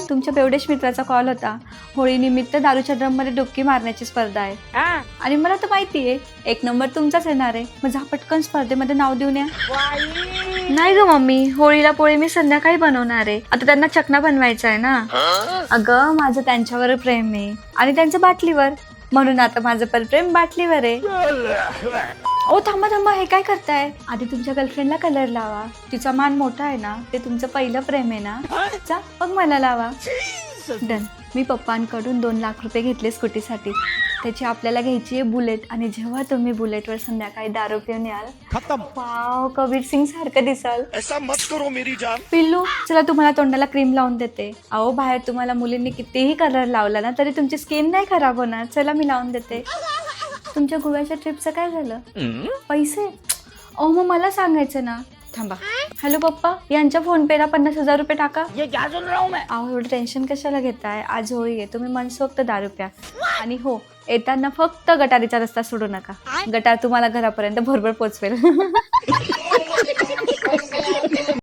तुमच्या बेवडेश मित्राचा कॉल होता. होळीनिमित्त दारूच्या ड्रममध्ये डुबकी मारण्याची स्पर्धा आहे आणि मला तर माहिती आहे 1 नंबर तुमचाच येणार आहे. मग जा पटकन स्पर्धेमध्ये नाव देऊन या. नाही ग मम्मी, होळीला पोळी मी संध्याकाळी बनवणार आहे. आता त्यांना चकना बनवायचा आहे ना. अगं माझं त्यांच्यावर प्रेम आहे आणि त्यांचं बाटलीवर, म्हणून आता माझं पण प्रेम बाटलीवर आहे. ओ थांबा थांबा, हे काय करताय? आधी तुमच्या गर्लफ्रेंडला कलर लावा. तिचा मान मोठा आहे ना, ते तुमचं पहिलं प्रेम आहे ना. जा मग मला लावा. डन. मी पप्पांकडून 2 लाख रुपये घेतले स्कूटीसाठी. त्याची आपल्याला घ्यायची आहे बुलेट. आणि जेव्हा तुम्ही बुलेटवर संध्याकाळी दारू पिऊन याल, वाव, कबीर सिंग सारखं दिसाल. ऐसा मत करो मेरी जान. पिल्लू चला तुम्हाला तोंडाला क्रीम लावून देते. अहो बाहेर तुम्हाला मुलींनी कितीही कलर लावला ना तरी तुमची स्किन नाही खराब होणार. चला मी लावून देते. तुमच्या गोव्याच्या ट्रिपचं काय झालं? पैसे? अहो मग मला सांगायचं ना. थांबा. हॅलो पप्पा, यांच्या फोन पेला 50,000 रुपये टाका. अहो एवढं टेन्शन कशाला घेताय? आज होळी आहे, तुम्ही मनसोक्त दारू प्या. आणि हो, येताना फक्त गटारीचा रस्ता सोडू नका. गटार तुम्हाला घरापर्यंत भरभर पोचवेल.